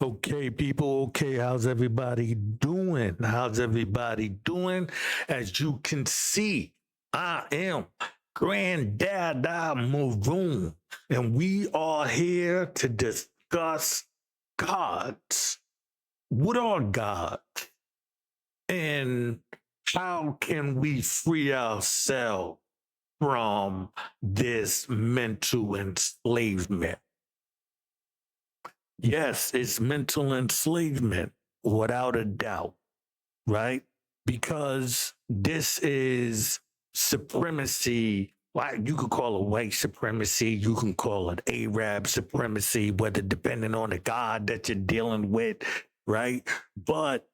Okay, people. Okay, how's everybody doing? How's everybody doing? As you can see, I am Granddad Maroon, and we are here to discuss gods. What are gods? And how can we free ourselves from this mental enslavement? Yes, it's mental enslavement without a doubt, right? Because this is supremacy. Like you could call it white supremacy, you can call it Arab supremacy, whether depending on the God that you're dealing with, right? But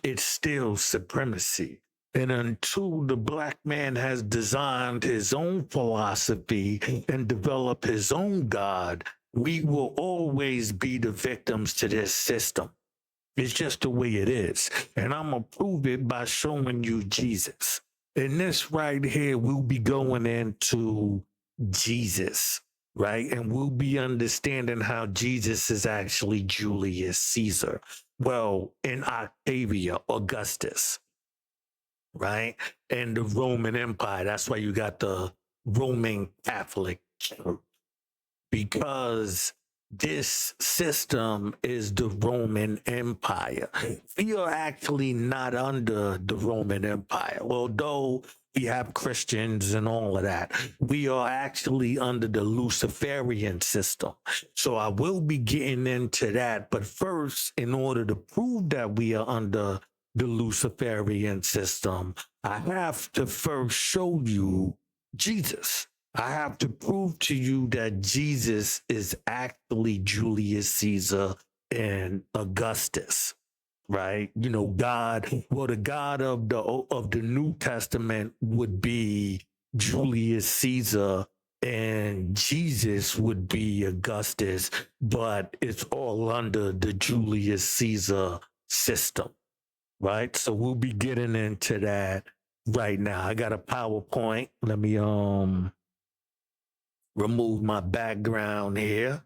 it's still supremacy. And until the black man has designed his own philosophy and developed his own God, we will always be the victims to this system. It's just the way it is. And I'm going to prove it by showing you Jesus. And this right here, we'll be going into Jesus, right? And we'll be understanding how Jesus is actually Julius Caesar. Well, in Octavia, Augustus, right? And the Roman Empire. That's why you got the Roman Catholic Church, because this system is the Roman Empire. We are actually not under the Roman Empire, although we have Christians and all of that. We are actually under the Luciferian system. So I will be getting into that. But first, in order to prove that we are under the Luciferian system, I have to first show you Jesus. I have to prove to you that Jesus is actually Julius Caesar and Augustus, right? You know, God. Well, the God of the New Testament would be Julius Caesar, and Jesus would be Augustus, but it's all under the Julius Caesar system, right? So we'll be getting into that right now. I got a PowerPoint. Let me remove my background here,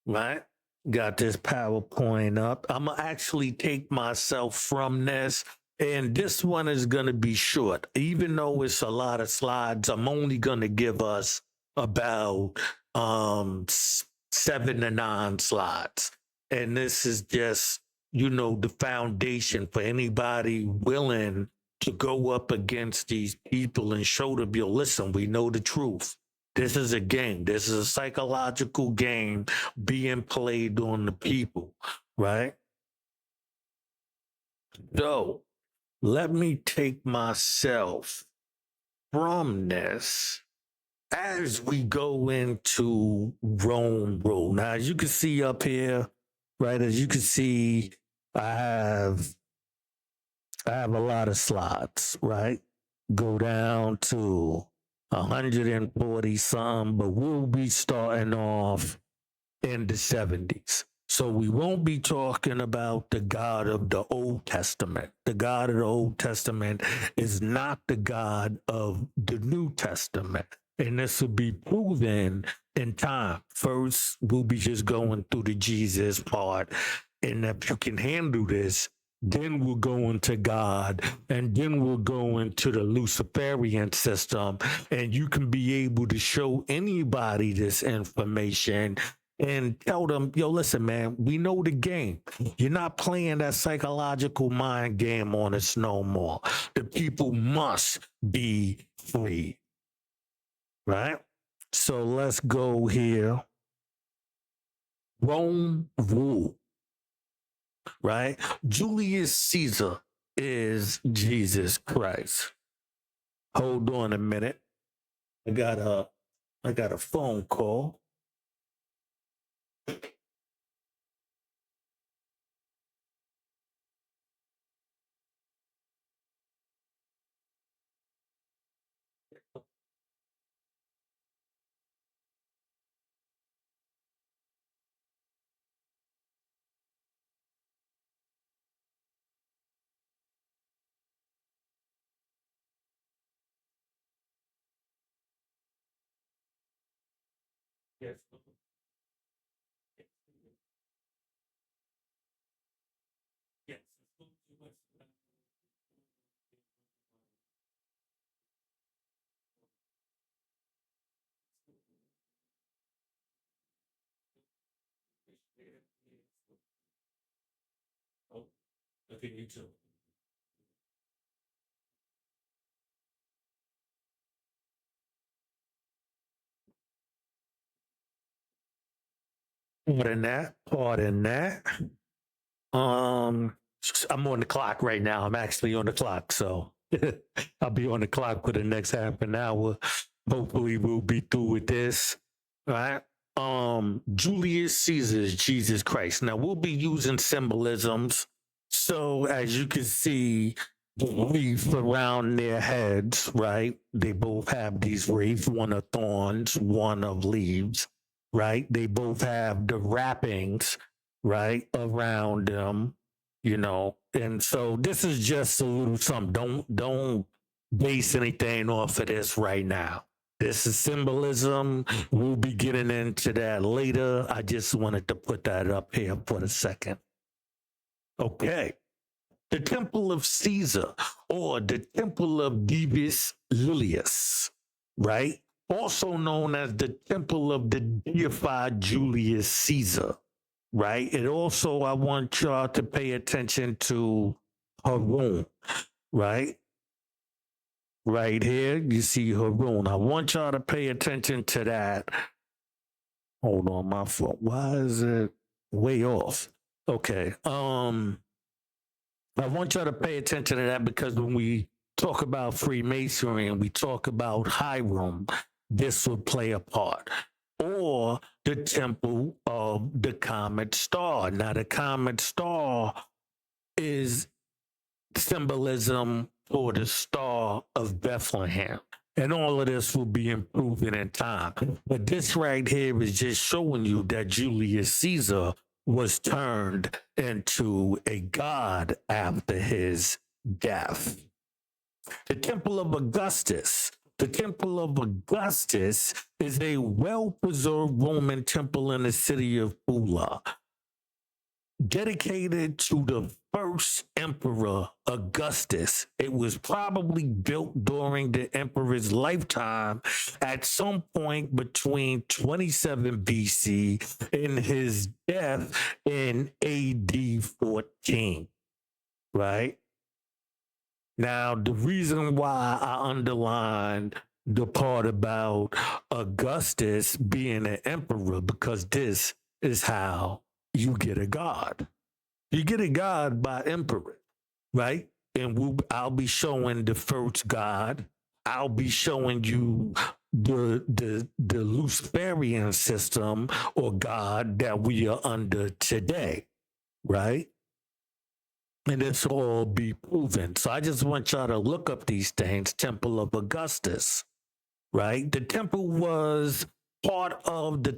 right? Got this PowerPoint up. I'm gonna actually take myself from this, and this one is gonna be short. Even though it's a lot of slides, I'm only gonna give us about 7 to 9 slides. And this is just, the foundation for anybody willing to go up against these people and show them, yo, listen, we know the truth. This is a game. This is a psychological game being played on the people, right? So let me take myself from this as we go into Rome rule. Now, as you can see up here, right, as you can see, I have I have a lot of slots, right? Go down to 140 some, but we'll be starting off in the 70s. So we won't be talking about the God of the Old Testament. The God of the Old Testament is not the God of the New Testament. And this will be proven in time. First, we'll be just going through the Jesus part. And if you can handle this, then we'll go into God, and then we'll go into the Luciferian system, and you can be able to show anybody this information and tell them, yo, listen, man, we know the game. You're not playing that psychological mind game on us no more. The people must be free, right? So let's go here. Rome rule, right? Julius Caesar is Jesus Christ. Hold on a minute. I got a phone call. Yes. Oh, look at YouTube. Pardon that. Pardon that. Um, I'm on the clock right now. I'm actually on the clock, so I'll be on the clock for the next half an hour. Hopefully, we'll be through with this. All right. Julius Caesar's Jesus Christ. Now we'll be using symbolisms. So as you can see, the wreath around their heads, right? They both have these wreaths, one of thorns, one of leaves, right? They both have the wrappings, right, around them, you know. And so this is just a little something. Don't base anything off of this right now. This is symbolism. We'll be getting into that later. I just wanted to put that up here for a second. Okay. The Temple of Caesar, or the Temple of Divis Lilius, right? Also known as the Temple of the deified Julius Caesar, right? And also, I want y'all to pay attention to Harun, right? Right here, you see Harun. I want y'all to pay attention to that. Hold on, my fault. Why is it way off? Okay. I want y'all to pay attention to that because when we talk about Freemasonry and we talk about Hiram, this will play a part. Or the Temple of the Comet Star. Now, the Comet Star is symbolism for the Star of Bethlehem. And all of this will be improving in time. But this right here is just showing you that Julius Caesar was turned into a god after his death. The Temple of Augustus. The Temple of Augustus is a well-preserved Roman temple in the city of Pula, dedicated to the first emperor Augustus. It was probably built during the emperor's lifetime at some point between 27 BC and his death in AD 14, right? Now, the reason why I underlined the part about Augustus being an emperor, because this is how you get a god. You get a god by emperor, right? And I'll be showing the first god. I'll be showing you the Luciferian system or god that we are under today, right? And this will all be proven. So I just want y'all to look up these things. Temple of Augustus, right? The temple was part of the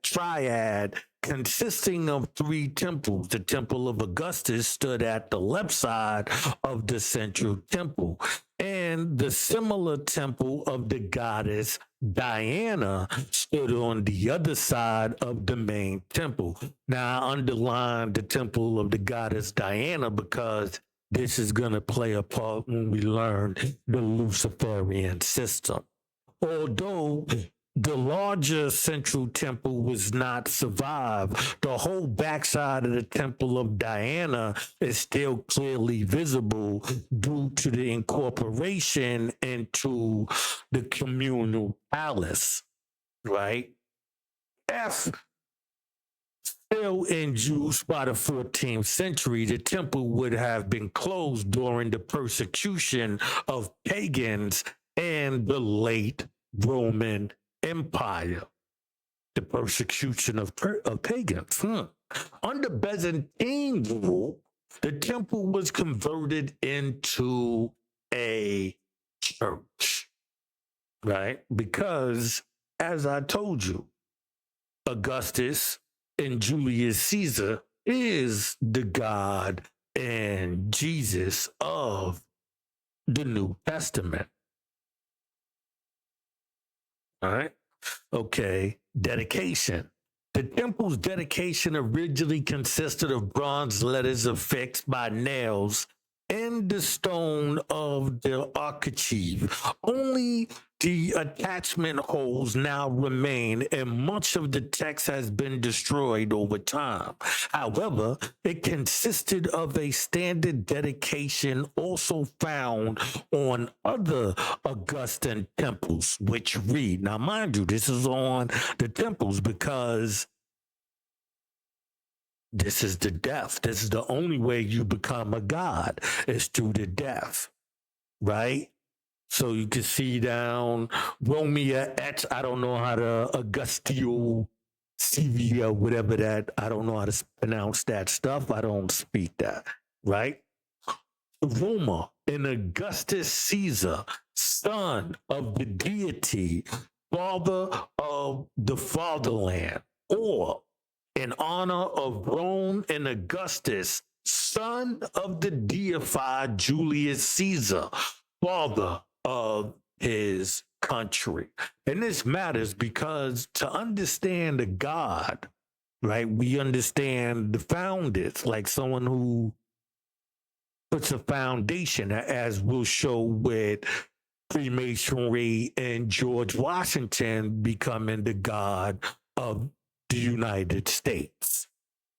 triad consisting of three temples. The Temple of Augustus stood at the left side of the central temple, and the similar temple of the goddess Diana stood on the other side of the main temple. Now, I underline the temple of the goddess Diana because this is going to play a part when we learn the Luciferian system. Although the larger central temple was not survived, the whole backside of the Temple of Diana is still clearly visible due to the incorporation into the communal palace, right? Still in use by the 14th century, the temple would have been closed during the persecution of pagans and the late Roman Empire, the persecution of pagans. Under Byzantine rule, the temple was converted into a church, right? Because, as I told you, Augustus and Julius Caesar is the God and Jesus of the New Testament. All right. Okay. Dedication. The temple's dedication originally consisted of bronze letters affixed by nails in the stone of the architrave. Only The attachment holes now remain, and much of the text has been destroyed over time. However, it consisted of a standard dedication also found on other Augustan temples, which read, now mind you, this is on the temples because this is the death. This is the only way you become a god is through the death, right? So you can see down Romea et, I don't know how to Augustio Sevilla, whatever that, I don't know how to pronounce that stuff. I don't speak that, right? Roma and Augustus Caesar, son of the deity, father of the fatherland, or in honor of Rome and Augustus, son of the deified Julius Caesar, father of his country. And this matters because to understand a God, right, we understand the founders, like someone who puts a foundation, as we'll show with Freemasonry and George Washington becoming the God of the United States,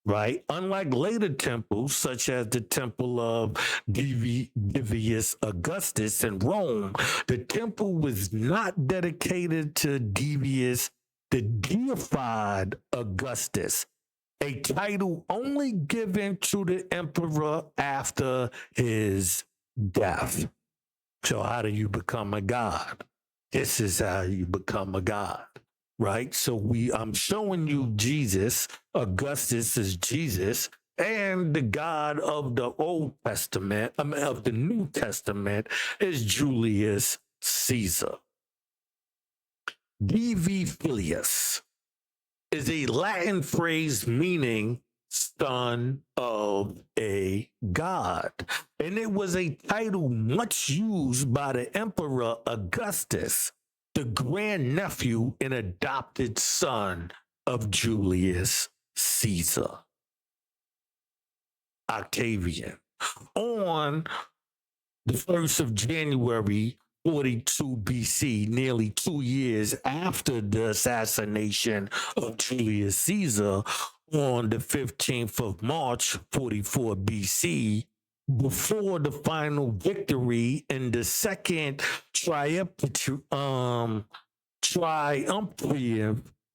right? Unlike later temples, such as the Temple of Divius Augustus in Rome, the temple was not dedicated to Divius, the deified Augustus, a title only given to the emperor after his death. So how do you become a god? This is how you become a god, right? So I'm showing you Jesus. Augustus is Jesus, and the God of the Old Testament, of the New Testament, is Julius Caesar. Divi Filius is a Latin phrase meaning son of a god. And it was a title much used by the Emperor Augustus, the grandnephew and adopted son of Julius Caesar. Octavian. On the 1st of January 42 BC, nearly 2 years after the assassination of Julius Caesar, on the 15th of March 44 BC, before the final victory in the second triumvirate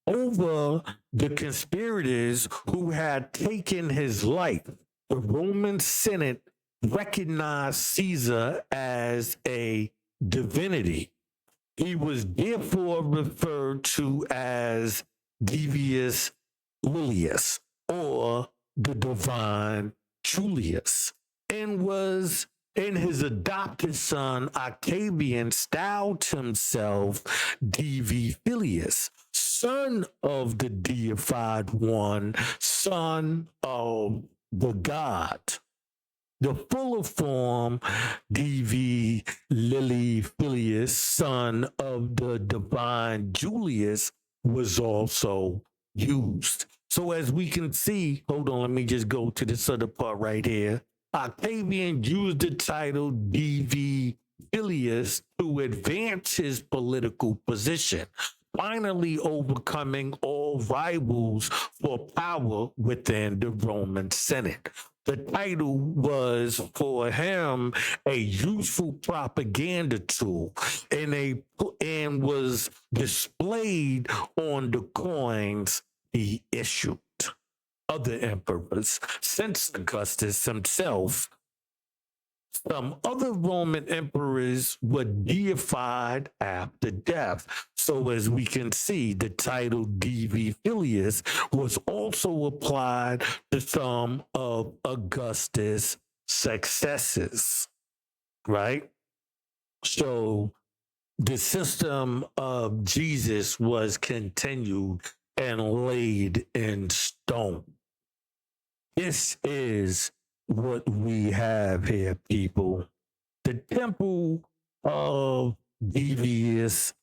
over the conspirators who had taken his life, the Roman Senate recognized Caesar as a divinity. He was therefore referred to as Divius Julius, or the divine Julius, and his adopted son Octavian styled himself Divi Filius, son of the deified one, son of the god. The fuller form, Divi Lili Filius, son of the divine Julius, was also used. So as we can see, hold on, let me just go to this other part right here. Octavian used the title Divi Filius to advance his political position, finally overcoming all rivals for power within the Roman Senate. The title was for him a useful propaganda tool and was displayed on the coins he issued. Other emperors, since Augustus himself, some other Roman emperors were deified after death. So as we can see, the title Divi Filius was also applied to some of Augustus' successors, right? So the system of Jesus was continued and laid in stone. This is what we have here, people. The temple of Divus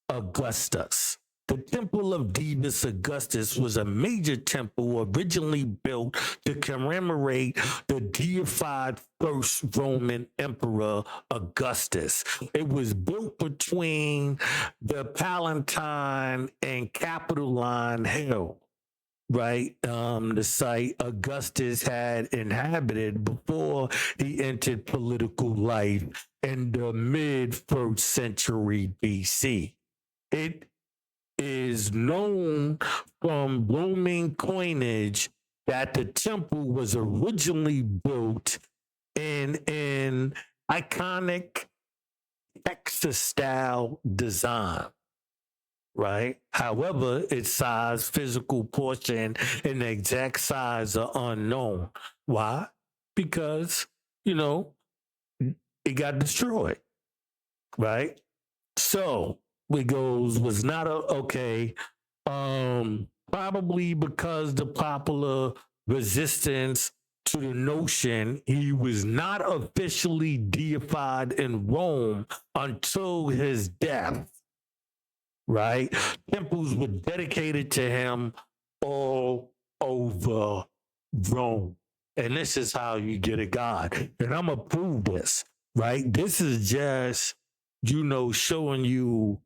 Augustus, The Temple of Dives Augustus was a major temple originally built to commemorate the deified first Roman Emperor Augustus. It was built between the Palatine and Capitoline Hill, right? The site Augustus had inhabited before he entered political life in the mid first century BC. It is known from Roman coinage that the temple was originally built in an iconic Texas style design, right? However, its size, physical portion, and the exact size are unknown. Why? Because, you know, it got destroyed, right? So it goes, was not okay. Probably because the popular resistance to the notion he was not officially deified in Rome until his death, right? Temples were dedicated to him all over Rome. And this is how you get a God. And I'm going to prove this, right? This is just, showing you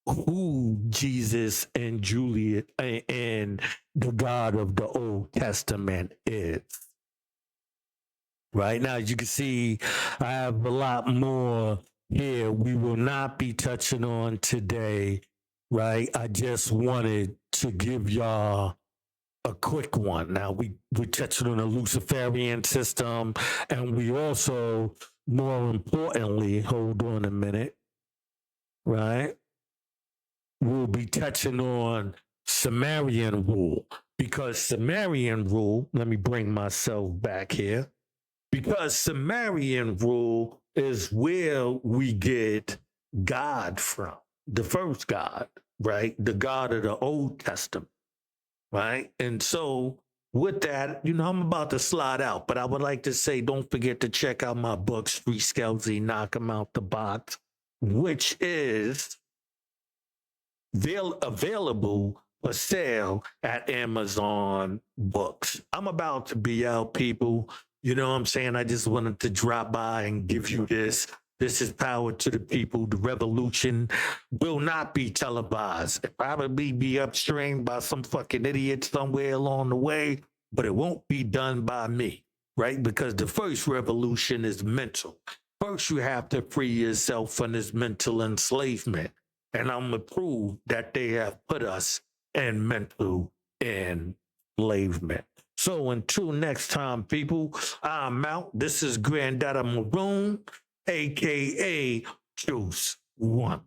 who Jesus and Julius and the God of the Old Testament is. Right now, as you can see, I have a lot more here we will not be touching on today, right? I just wanted to give y'all a quick one. Now, we touched on the Luciferian system, and we also, more importantly, hold on a minute, right? We'll be touching on Sumerian rule, because Sumerian rule, let me bring myself back here, because Sumerian rule is where we get God from, the first God, right? The God of the Old Testament, right? And so with that, I'm about to slide out, but I would like to say, don't forget to check out my book, Street Skelzy, Knock 'em Out the Box, which is available for sale at Amazon Books. I'm about to be out, people. You know what I'm saying? I just wanted to drop by and give you this. This is power to the people. The revolution will not be televised. It probably be upstreamed by some fucking idiot somewhere along the way, but it won't be done by me, right? Because the first revolution is mental. First, you have to free yourself from this mental enslavement. And I'm going to prove that they have put us in mental enslavement. So until next time, people, I'm out. This is Granddaddy Maroon, a.k.a. Juice One.